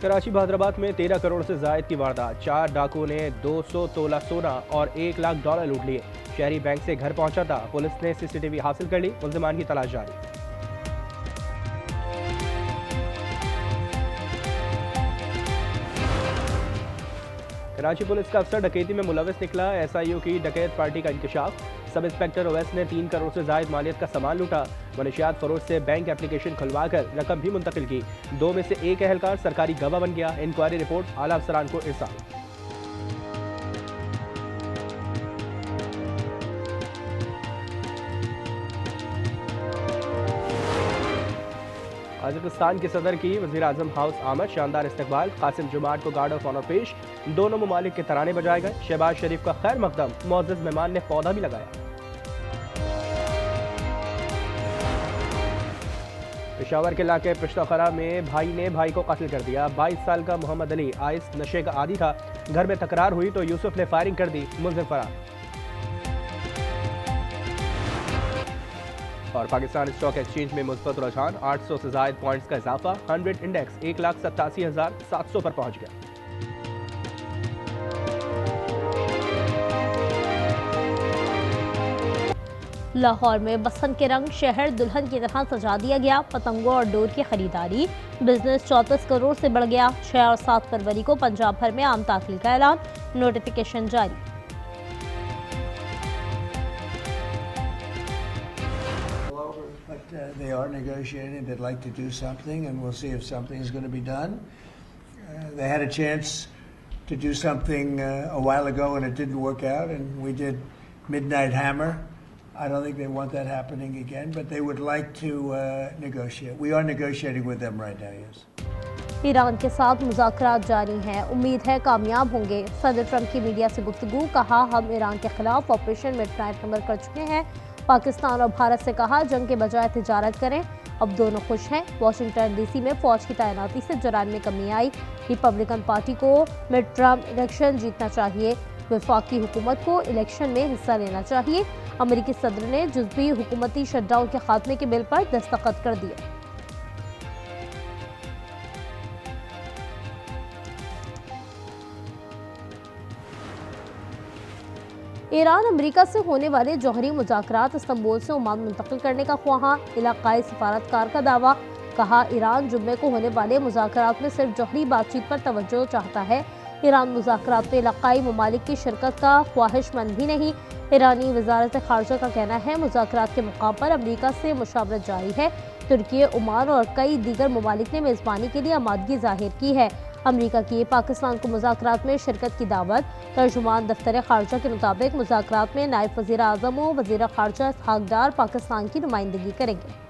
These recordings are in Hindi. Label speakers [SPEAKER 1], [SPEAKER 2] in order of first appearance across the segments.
[SPEAKER 1] कराची बहादराबाद में 13 करोड़ से जायद की वारदात। 4 डाकुओं ने 200 तोला सोना और $1 लाख लूट लिए। शहरी बैंक से घर पहुंचा था। पुलिस ने सीसीटीवी हासिल कर ली। मुल्जिमान की तलाश जारी। कराची पुलिस का अफसर डकैती में मुलविस निकला। SIU की डकैत पार्टी का इंकशाफ। सब इंस्पेक्टर ओवैस ने 3 करोड़ से जायद मालियत का सामान लूटा। मनशियात फरोश से बैंक एप्लीकेशन खुलवाकर रकम भी मुंतकिल की। 2 में से एक एहलकार सरकारी गवाह बन गया। इंक्वायरी रिपोर्ट आला अफसरान को इरसाल। कजाकिस्तान के सदर की वज़ीर आज़म हाउस आमद। शानदार इस्तकबाल। कासिम जुमात को गार्ड ऑफ ऑनर पेश। दोनों ममालिक के तराने बजाए गए। शहबाज शरीफ का खैर मकदम। मुअज़्ज़ज़ मेहमान ने पौधा भी लगाया। पेशावर के इलाके पिश्ताखरा में भाई ने भाई को कत्ल कर दिया। 22 साल का मोहम्मद अली आइस नशे का आदी था। घर में तकरार हुई तो यूसुफ ने फायरिंग कर दी। मुलजिम फरार। और पाकिस्तान स्टॉक एक्सचेंज में मुस्बत रुझान। 800 से जायद पॉइंट्स का इजाफा। 100 इंडेक्स 1,87,700 पर पहुंच गया।
[SPEAKER 2] लाहौर में बसंत के रंग शहर दुल्हन की तरह सजा दिया गया। पतंगों और डोर की खरीदारी। बिजनेस 34 करोड़ से बढ़ गया। 6 और 7 फरवरी को पंजाब भर में आम तातील का ऐलान। नोटिफिकेशन जारी।
[SPEAKER 3] They are negotiating. They'd like to do something, and we'll see if something is going to be done. They had a chance to do something a while ago, and it didn't work out, and we did Midnight Hammer. I don't think they want that happening again, but they would like to negotiate. We are negotiating with them right now, yes.
[SPEAKER 2] Iran के साथ मुज़ाकरात जारी हैं। उम्मीद है कामयाब होंगे। सदर ट्रंप की मीडिया से गुफ्तगू। कहा, हम ईरान के खिलाफ ऑपरेशन मिडनाइट हमल कर चुके हैं। पाकिस्तान और भारत से कहा, जंग के बजाय तिजारत करें। अब दोनों खुश हैं। वाशिंगटन DC में फौज की तैनाती से जराइम में कमी आई। रिपब्लिकन पार्टी को मिड टर्म इलेक्शन जीतना चाहिए। वफाकी हुकूमत को इलेक्शन में हिस्सा लेना चाहिए। अमेरिकी सदर ने जुज़वी हुकूमती शटडाउन के खात्मे के बिल पर दस्तखत कर दिए। ईरान अमेरिका से होने वाले जौहरी मुज़ाकरात इस्तांबुल से ओमान मुंतकिल करने का ख्वाहा। इलाकाई सफारतकार का दावा। कहा, ईरान जुम्मे को होने वाले मुज़ाकरात में सिर्फ जौहरी बातचीत पर तवज्जो चाहता है। ईरान मुज़ाकरात में इलाकाई ममालिक की शिरकत का ख्वाहिशमंद भी नहीं। ईरानी वज़ारत ख़ारजा का कहना है, मुज़ाकरात के मकाम पर अमेरिका से मुशावरत जारी है। तुर्की, ओमान और कई दीगर ममालिक ने मेज़बानी के लिए आमादगी जाहिर की है। अमेरिका की पाकिस्तान को मुज़ाकरात में शिरकत की दावत। तर्जुमान दफ्तर ख़ारजा के मुताबिक मुज़ाकरात में नायब वज़ीर आज़म व वज़ीर ख़ारजा इसहाक़ डार पाकिस्तान की नुमाइंदगी करेंगे।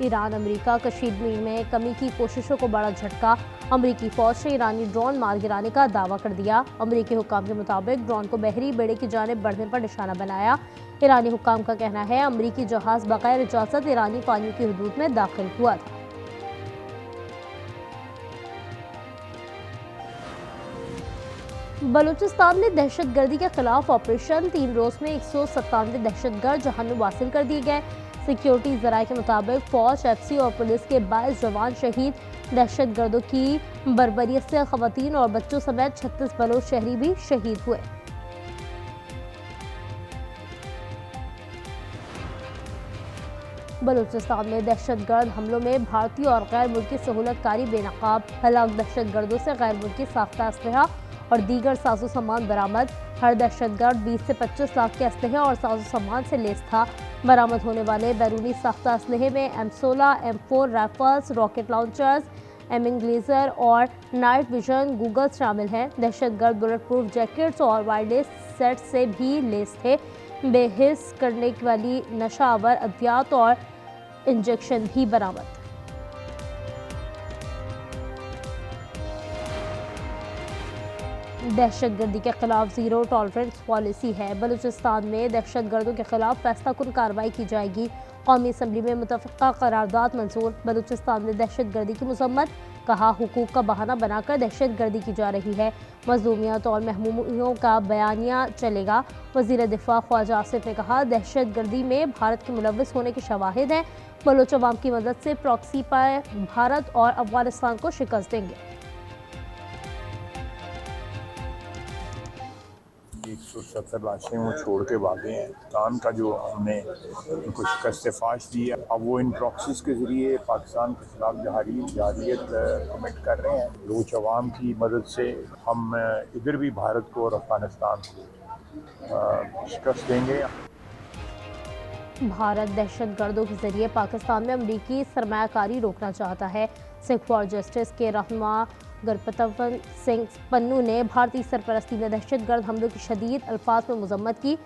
[SPEAKER 2] ईरान अमेरिका कशीदगी में कमी की कोशिशों को बड़ा झटका। अमेरिकी फौज ने ईरानी ड्रोन मार गिराने का दावा कर दिया। अमेरिकी हुक्काम के मुताबिक ड्रोन को बहरी बेड़े की जानिब बढ़ने पर निशाना बनाया। ईरानी हुक्काम का कहना है, अमेरिकी जहाज बगैर इजाज़त ईरानी पानियों की हदूद में दाखिल हुआ था। बलूचिस्तान में दहशतगर्दी के खिलाफ ऑपरेशन। 3 रोज में 197 दहशतगर्द जहन्नुम वासिल कर दिए गए। सिक्योरिटी ज़राए के मुताबिक फौज, FC और पुलिस के 22 जवान शहीद। दहशतगर्दों की बर्बरियत से खवातीन और बच्चों समेत 36 बलोच शहरी भी शहीद हुए। बलूचिस्तान में दहशतगर्द हमलों में भारतीय और गैर मुल्की सहूलतकारी बेनकाब। हलाक दहशतगर्दों से गैर मुल्की साख्ता असलहा और दीगर साजो सामान बरामद। हर दहशतगर्द 20 से 25 लाख के असलहे और साजो सामान से लेस था। बरामद होने वाले बैरूनी साख्ता असलहे में M16, M4 rifles, rocket launchers, aiming laser और नाइट विजन गूगल्स शामिल हैं। दहशतगर्द बुलेट प्रूफ जैकेट्स और वायरलेस सेट से भी लेस थे। बेहिस करने वाली नशावर अद्वियात और इंजेक्शन भी बरामद। दहशतगर्दी के खिलाफ जीरो टॉलरेंस पॉलिसी है। बलूचिस्तान में दहशतगर्दों के खिलाफ फैसला कुन कार्रवाई की जाएगी। कौमी असम्बली में मुतफ़क़ा करारदाद मंजूर। बलूचिस्तान में दहशतगर्दी की मज़म्मत। कहा हुकूक का बहाना बनाकर दहशतगर्दी की जा रही है, मजलूमियत और महमूमियों का बयानिया चलेगा। वज़ीर दिफा ख्वाजा आसिफ ने कहा दहशतगर्दी में भारत के मुलव्वस होने के शवाहिद हैं, बलोच अवाम की मदद से प्रॉक्सी पर भारत और अफगानिस्तान को शिकस्त देंगे।
[SPEAKER 4] 170 लाशें वो छोड़ के भागे हैं। पाकिस्तान का जो हमने उनको शिकस्त फाश दी है, अब वो इन प्रॉक्सीज के ज़रिए पाकिस्तान के खिलाफ जारियत कमिट कर रहे हैं। बलूच अवाम की मदद से हम इधर भी भारत को और अफगानिस्तान को शिकस्त देंगे।
[SPEAKER 2] भारत दहशतगर्दों के जरिए पाकिस्तान में अमरीकी सरमायाकारी रोकना चाहता है। सिख फॉर जस्टिस के रहनुमा गुरपतवन सिंह पन्नू ने भारतीय सरपरस्ती में दहशतगर्द हमलों की शदीद अल्फाज में मजम्मत की।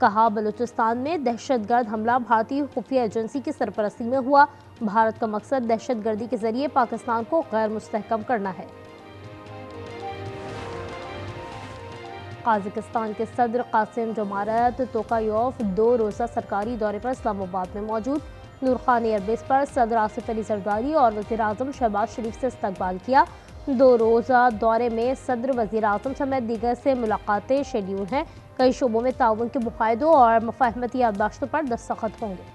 [SPEAKER 2] कहा बलूचिस्तान में दहशतगर्द हमला भारतीय खुफिया एजेंसी की सरपरस्ती में हुआ। भारत का मकसद दहशतगर्दी के जरिए पाकिस्तान को गैर मुस्तहकम करना है। कजाकिस्तान के सदर कासिम जोमारत तोकायोव 2 रोज़ा सरकारी दौरे पर इस्लामाबाद में मौजूद। नूर खान एयरबेस पर सदर आसिफ अली जरदारी और वज़ीर आज़म शहबाज शरीफ से इस्तकबाल किया। 2 रोज़ा दौरे में सदर वज़ीर आज़म समेत दीगर से मुलाकातें शेड्यूल हैं। कई शोबों में ताउन के मुआहदों और मुफाहमती याददाश्तों पर दस्तखत होंगे।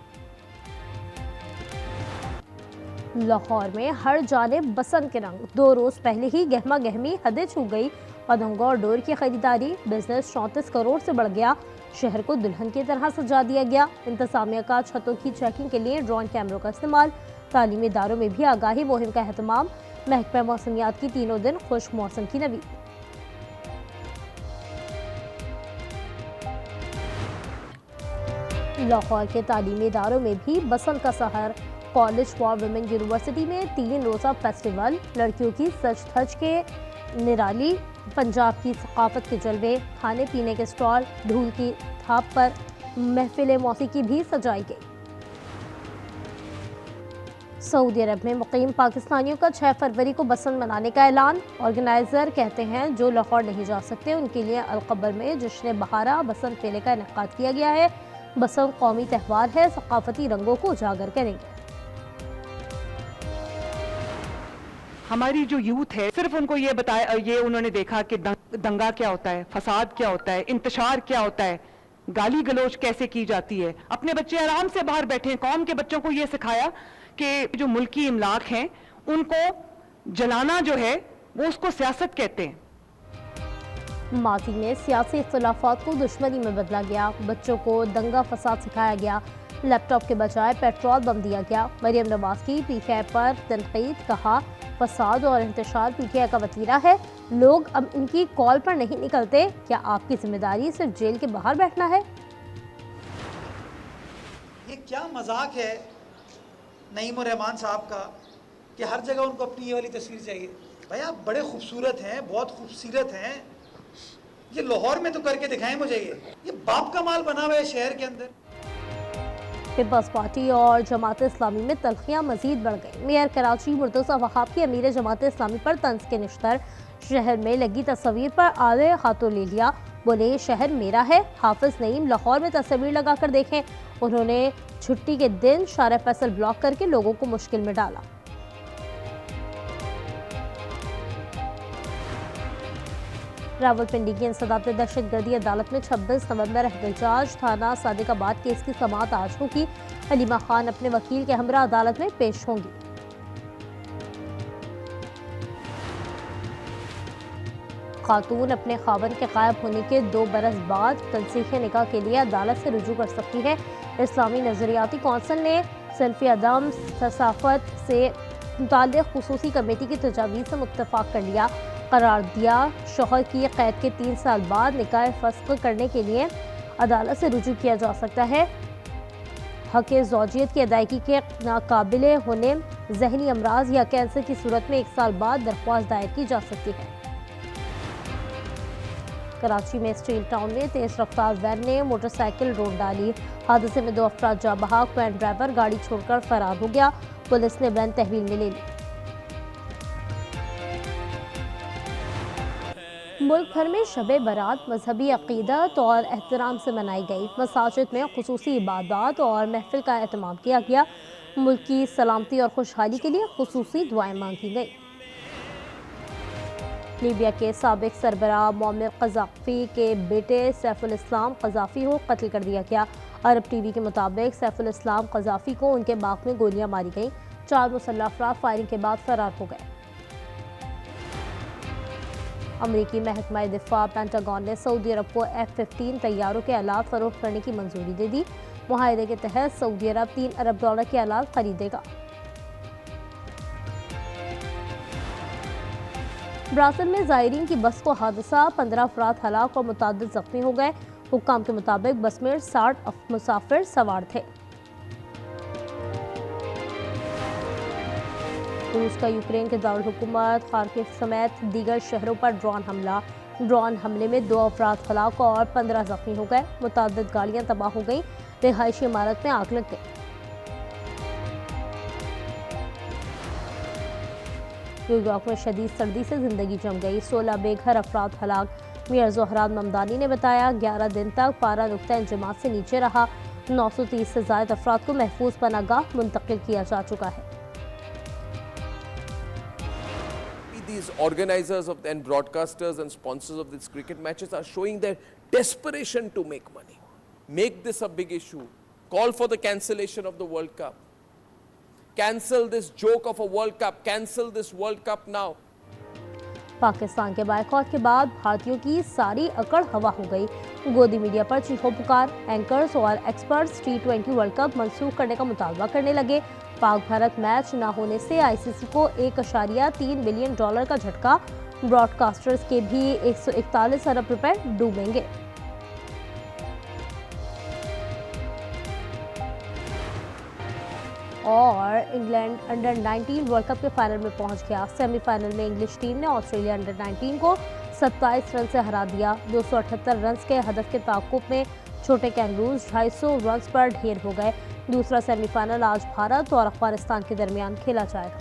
[SPEAKER 2] लाहौर में हर जानिब बसंत के रंग, 2 रोज़ पहले ही गहमा गहमी हदें छू गई। पतंगों और डोर की खरीदारी, बिजनेस 34 करोड़ से बढ़ गया। शहर को दुल्हन की तरह सजा दिया गया। इंतजामिया का छतों की चेकिंग के लिए ड्रोन कैमरों का इस्तेमाल। तालीमी इदारों में भी आगाही मुहिम का एहतमाम। महकमा मौसमियात की 3 दिन खुश्क मौसम की नवी। लाहौर के तालीमी इदारों में भी बसंत का सहर। कॉलेज फॉर वुमेन यूनिवर्सिटी में 3 रोज़ा फेस्टिवल, लड़कियों की सज धज के निराली, पंजाब की सकाफत के जलवे, खाने पीने के स्टॉल, ढोल की थाप पर महफिल मौसीकी भी सजाई गई। सऊदी अरब में मुकीम पाकिस्तानियों का 6 फरवरी को बसंत मनाने का ऐलान। ऑर्गेनाइजर कहते हैं जो लाहौर नहीं जा सकते उनके लिए अलकबर में जश्न बहारा बसंत मेले का इनेकाद किया गया है। बसंत कौमी त्यौहार है, सकाफती रंगों को उजागर करेंगे।
[SPEAKER 5] हमारी जो यूथ है सिर्फ उनको ये बताया, ये उन्होंने देखा कि दंगा क्या होता है, फसाद क्या होता है, इंतशार क्या होता है, गाली गलोच कैसे की जाती है। अपने बच्चे आराम से बाहर बैठे हैं। कौम के बच्चों को ये सिखाया कि जो मुल्की इमलाक हैं उनको जलाना जो है वो उसको सियासत कहते हैं।
[SPEAKER 2] माजी में सियासी इख्तिलाफात को दुश्मनी में बदला गया। बच्चों को दंगा फसाद सिखाया गया। लैपटॉप के बजाय पेट्रोल बम दिया गया। मरियम नवाज की पीटीआई पर तनकीद। कहा फसाद और इंतशार पीटीआई का वतीरा है। लोग अब इनकी कॉल पर नहीं निकलते। क्या आपकी जिम्मेदारी सिर्फ जेल के बाहर बैठना है?
[SPEAKER 6] ये क्या मजाक है नईम और रहमान साहब का कि हर जगह उनको अपनी ये वाली तस्वीर चाहिए। भाई आप बड़े खूबसूरत हैं, बहुत खूबसूरत हैं। ये लाहौर में तो करके दिखाएं मुझे। ये बाप का माल बना हुआ है शहर के अंदर।
[SPEAKER 2] पीपल्स पार्टी और जमात इस्लामी में तल्खियां मजीद बढ़ गई। मेयर कराची मुर्तज़ा वहाब की अमीर जमात इस्लामी पर तंज के निश्तर। शहर में लगी तस्वीर पर आधे हाथों ले लिया। बोले ये शहर मेरा है। हाफिज नईम लाहौर में तस्वीर लगाकर देखें। उन्होंने छुट्टी के दिन शारा फैसल ब्लॉक करके लोगों को मुश्किल में डाला। रावलपिंडी की इंसदाद दहशतगर्दी अदालत में 26 नवंबर एहतजाज। थाना सादिकाबाद केस की समाअत आज होगी। हलीमा खान अपने वकील के हमरा अदालत में पेश होंगी। खातून अपने खावन के गायब होने के 2 बरस बाद तनसीख निकाह के लिए अदालत से रुजू कर सकती है। इस्लामी नजरियाती कौंसिल ने सिल्फ़ी अदम ससाफत से मुताल्लिक़ खुसूसी कमेटी की तजावीज़ से मुत्तफ़ाक़ कर लिया। करार दिया शौहर की कैद के 3 साल बाद निकाह फ़स्ख़ करने के लिए अदालत से रुजू किया जा सकता है। हक़ ज़ौजियत की अदायगी के नाकाबिल होने, ज़हनी अमराज या कैंसर की सूरत में 1 साल बाद दरख्वास्त दायर की जा सकती है। कराची में स्टील टाउन में तेज रफ्तार वैन ने मोटरसाइकिल रोड डाली। हादसे में 2 अफराद जाँ बहक। वैन ड्राइवर गाड़ी छोड़कर फरार हो गया। पुलिस ने वैन तहवील में ले ली। मुल्क भर में शब बारात मजहबी अक़ीदत और एहतराम से मनाई गई। मसाजिद में खुसूसी इबादत और महफिल का एहतमाम किया गया। मुल्क की सलामती और खुशहाली के लिए खुसूसी दुआएं मांगी गई। लीबिया के साबिक सरबराह मोअम्मर क़ज़ाफ़ी के बेटे सैफुल इस्लाम क़ज़ाफ़ी को कत्ल कर दिया गया। अरब टीवी के मुताबिक सैफुल इस्लाम क़ज़ाफ़ी को उनके बाग में गोलियां मारी गईं। 4 मुसल्लह अफराद फायरिंग के बाद फरार हो गए। अमरीकी महकमा दिफा पेंटागन ने सऊदी अरब को F-15 तैयारों के आलात फरोख्त करने की मंजूरी दे दी। मुआहदे के तहत सऊदी अरब $3 अरब के आलात खरीदेगा। ब्राज़ील में ज़ायरीन की बस को हादसा, 15 अफराद हलाक और मुतअद्दिद ज़ख्मी हो गए। हुक्काम के मुताबिक बस में 60 मुसाफिर सवार थे। रूस का यूक्रेन के दारुल हुकूमत खार्किव समेत दीगर शहरों पर ड्रोन हमले में 2 अफराद हलाक और 15 जख्मी हो गए। मुतअद्दिद गाड़ियां तबाह हो गईं। रिहायशी इमारत में आग लग गई। न्यूयॉर्क में शदीद सर्दी से जिंदगी जम गई, 16 बेघर अफराद हलाक। मियां ज़ोहरान ममदानी ने बताया 11 दिन तक पारा नुक्ता इंजमात से नीचे रहा। 930 से ज़ायद अफराद को महफूज पनाहगाह मुंतकिल किया जा चुका है।
[SPEAKER 7] These organizers and broadcasters and sponsors of these cricket matches are showing their desperation to make money. Make this a big issue. Call for the cancellation of the World Cup. Cancel this joke of a World Cup. Cancel this World Cup now.
[SPEAKER 2] Pakistan के बायकॉट के बाद भारतीयों की सारी अकड़ हवा हो गई। गोदी मीडिया पर चीखो पुकार। एंकर्स और एक्सपर्ट्स T20 वर्ल्ड कप मनसूख करने का मुतालबा करने लगे। पाक भारत मैच न होने से ICC को $1.3 बिलियन का झटका। ब्रॉडकास्टर्स के भी 141 अरब रुपए डूबेंगे। और इंग्लैंड अंडर 19 वर्ल्ड कप के फाइनल में पहुंच गया। सेमीफाइनल में इंग्लिश टीम ने ऑस्ट्रेलिया अंडर 19 को 27 रन से हरा दिया। 278 रन के हदफ के ताक़ुब में छोटे कैंगरूज 250 रन पर ढेर हो गए। दूसरा सेमीफाइनल आज भारत और अफगानिस्तान के दरमियान खेला जाएगा।